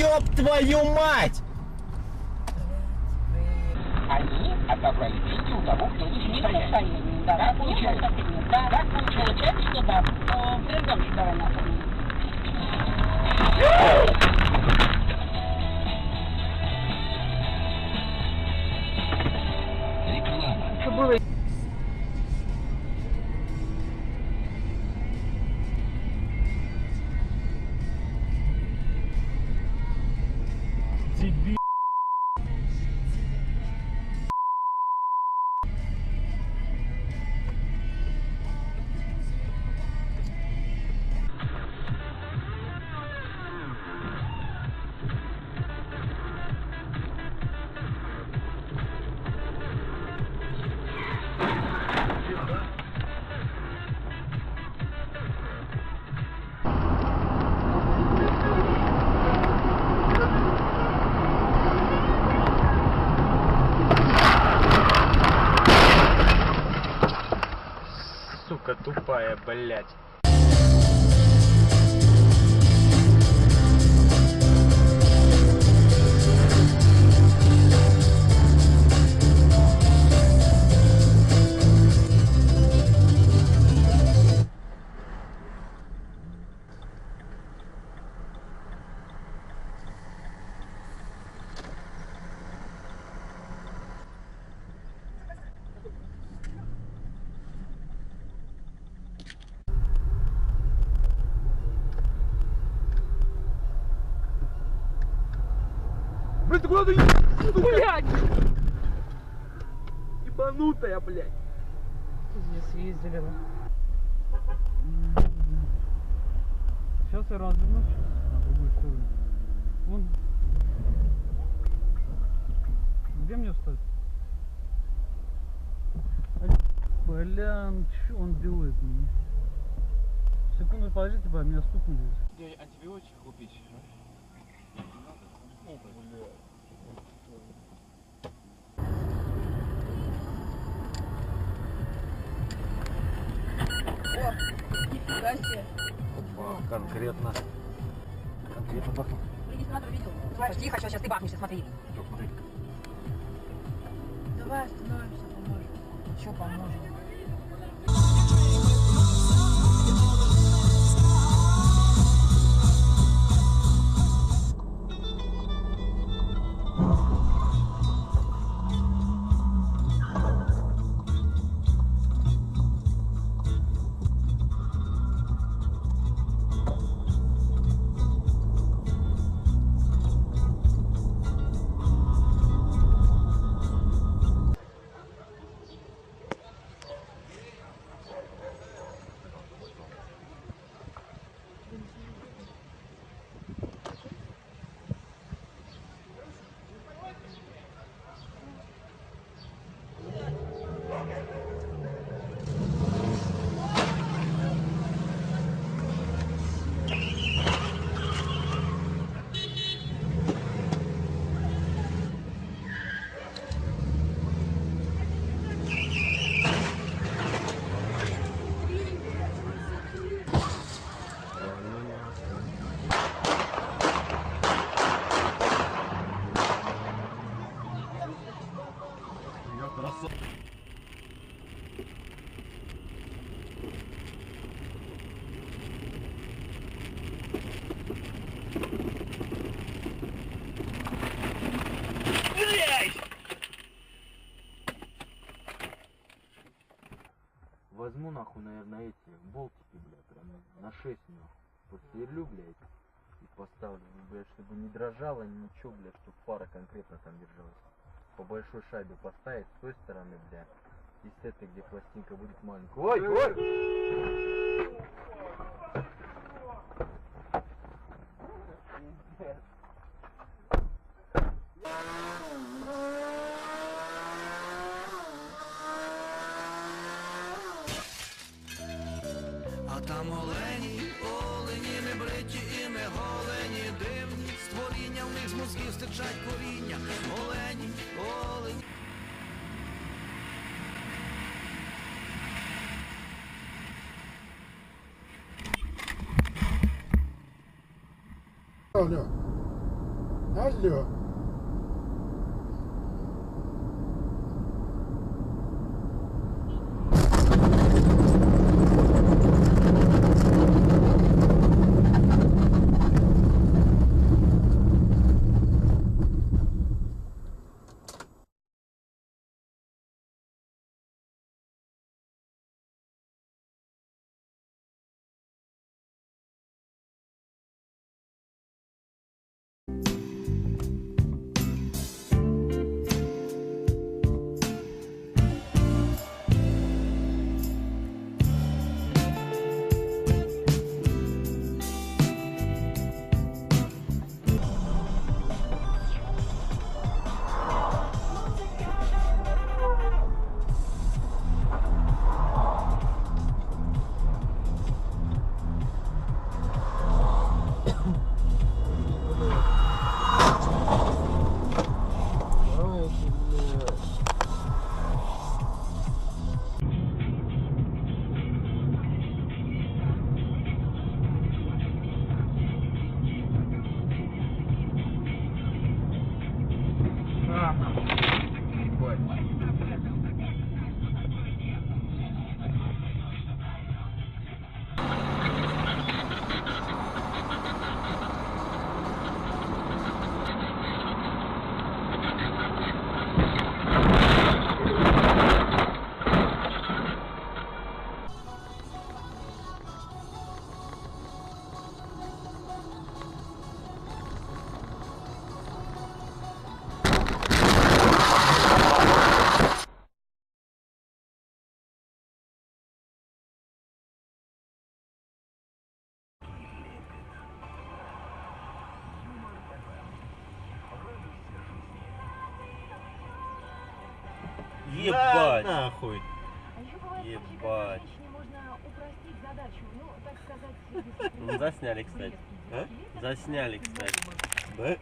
ёб твою мать! Они отобрали деньги у того, кто не состоянии. Да, так получается. Да, так получается, что да. Прервемся, давай нахуй. Реклама. Что было? Тебе. Сука тупая, блядь. Блин, ты куда ты ебанутая? Блядь! Ебанутая, блядь! Здесь ездили. Сейчас я развернусь на другую сторону. Вон. Где мне встать? Бля, что он делает? Секунду подождите, меня стукнули. Дядя, антибиотик купить? О, бля. О, нифига себе. Конкретно. Конкретно бахнул. Регистратор видел? Давай, тихо, сейчас ты бахнешься, смотри. Что, смотри. Давай остановимся, поможем. Что поможем? Возьму нахуй, наверное, эти болтики, бля, прям на 6 нахуй. Посверлю, блядь, и поставлю, блядь, чтобы не дрожало, ничего, блядь, чтобы фара конкретно там держалась. По большой шайбе поставить с той стороны, бля, и с этой, где пластинка будет маленькая. Ой, ой! А там олені, олені не бриті і не голені, дивні створіння, в них з мозгів стичать коріння. Олені, олені. Алло. Ебать! Нахуй. Ебать. Ну, засняли, кстати. А? Засняли, кстати. Да?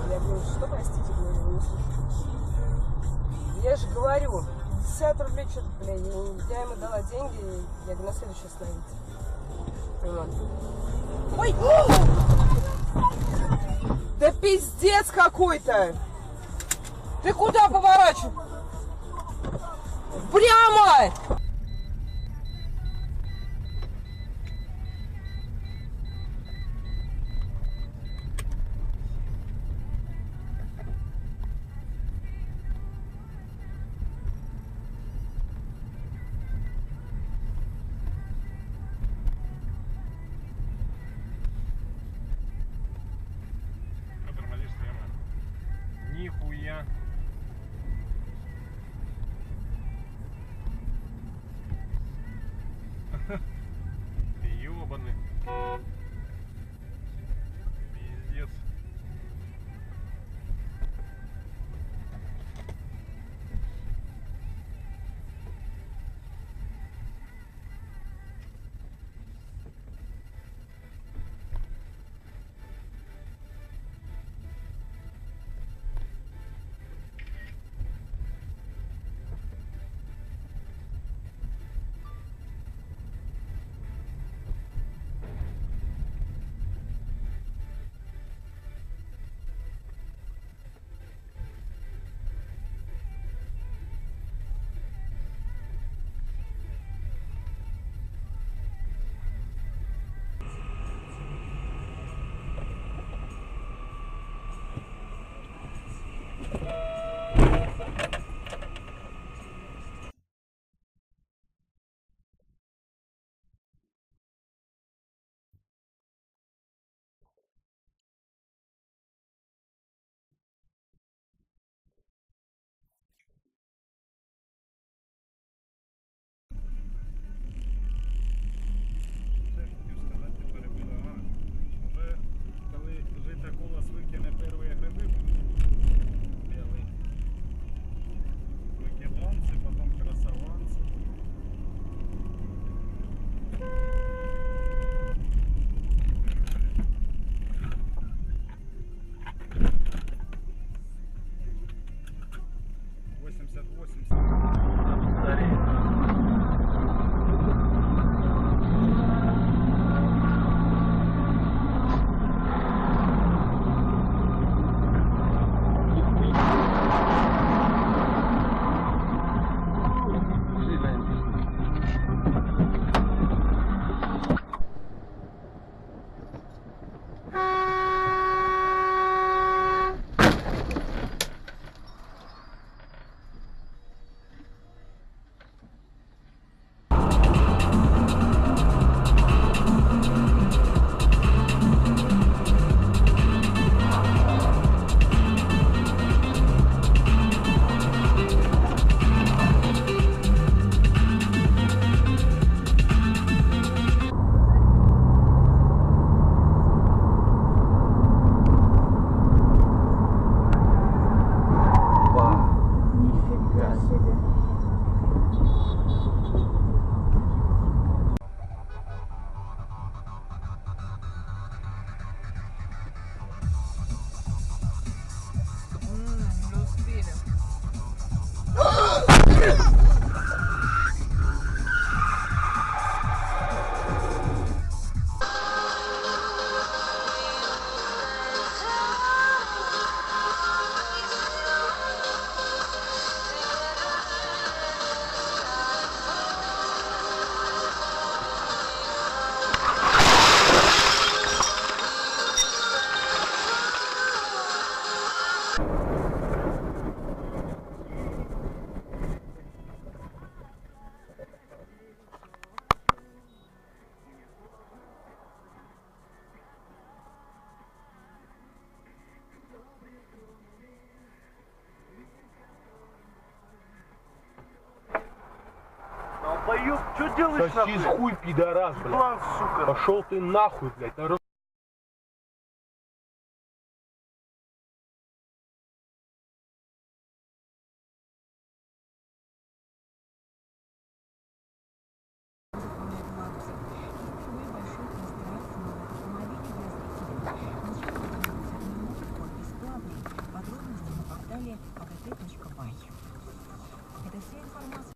Я говорю, что, простите, говорю, вы не слышите? Я же говорю, 50 рублей что-то, блин, я ему дала деньги, я говорю, на следующий остановите. Ой! Да пиздец какой-то! Ты куда поворачиваешь? Прямо! Что делаешь Сосис нахуй? хуй, пидорас, блядь. План, сука. Пошел ты нахуй, блядь. Подробности на портале АГТ.бай. Это вся информация.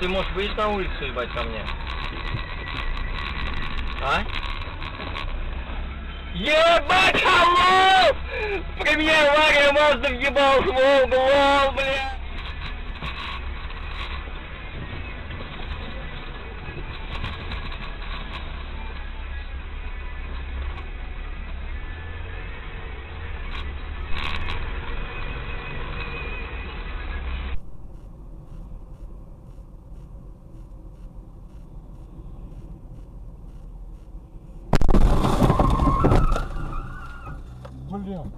Ты можешь выйти на улицу, ебать, ко мне? А? Ебать, алло! При мне авария, Мазда въебал в угол, бля! Блин.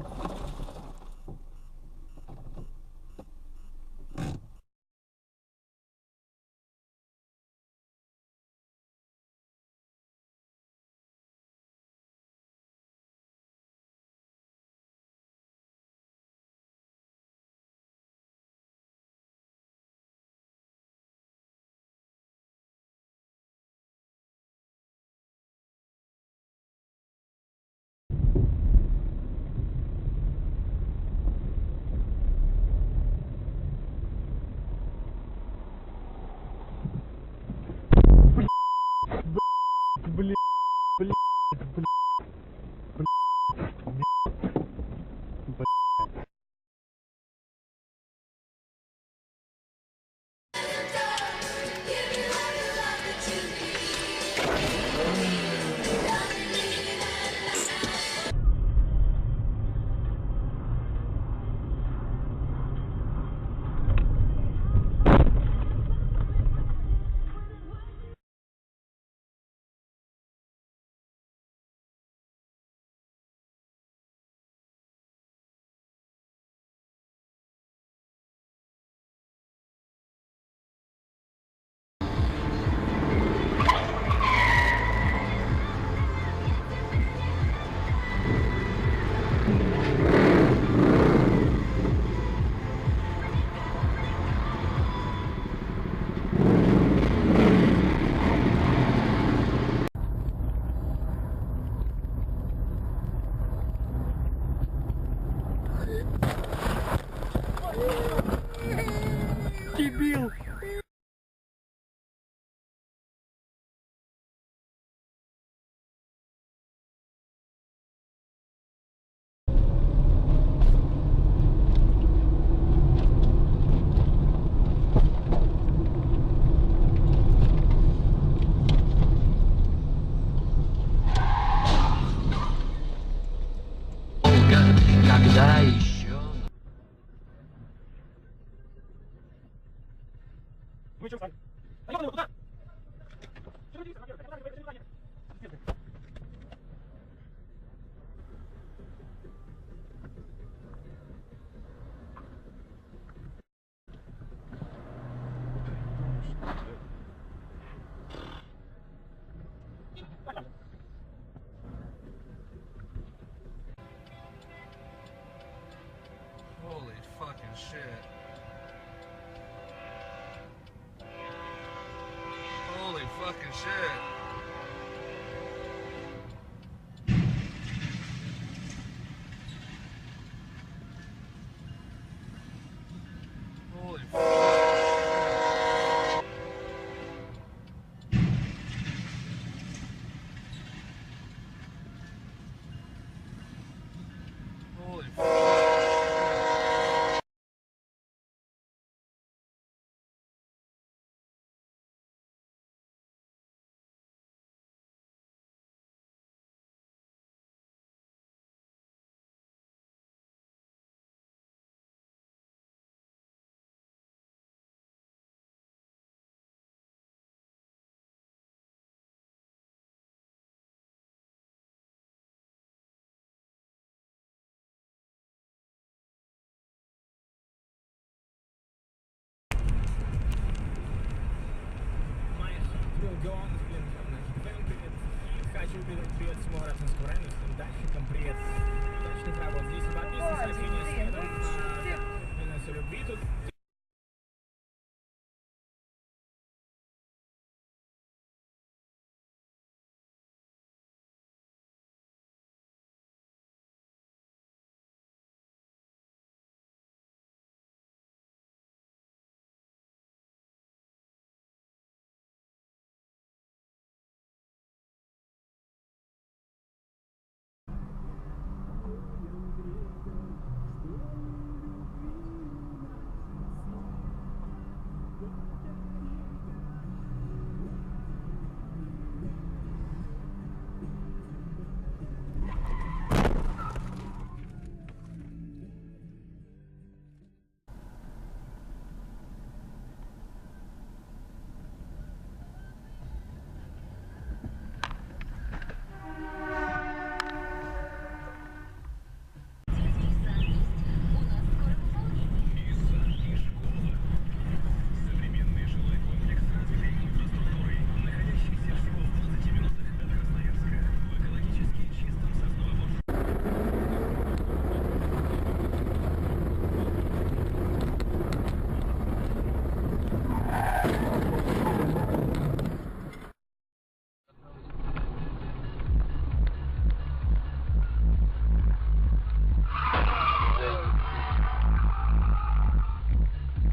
Да еще. Вы что встали? Да ёбаный, куда? Holy fucking shit. Holy fucking shit. Holy Holy Хочу передать привет всему Аратинскому району, всем дачникам, привет. Удачных работ здесь, подписывайтесь, если не следует. Любви тут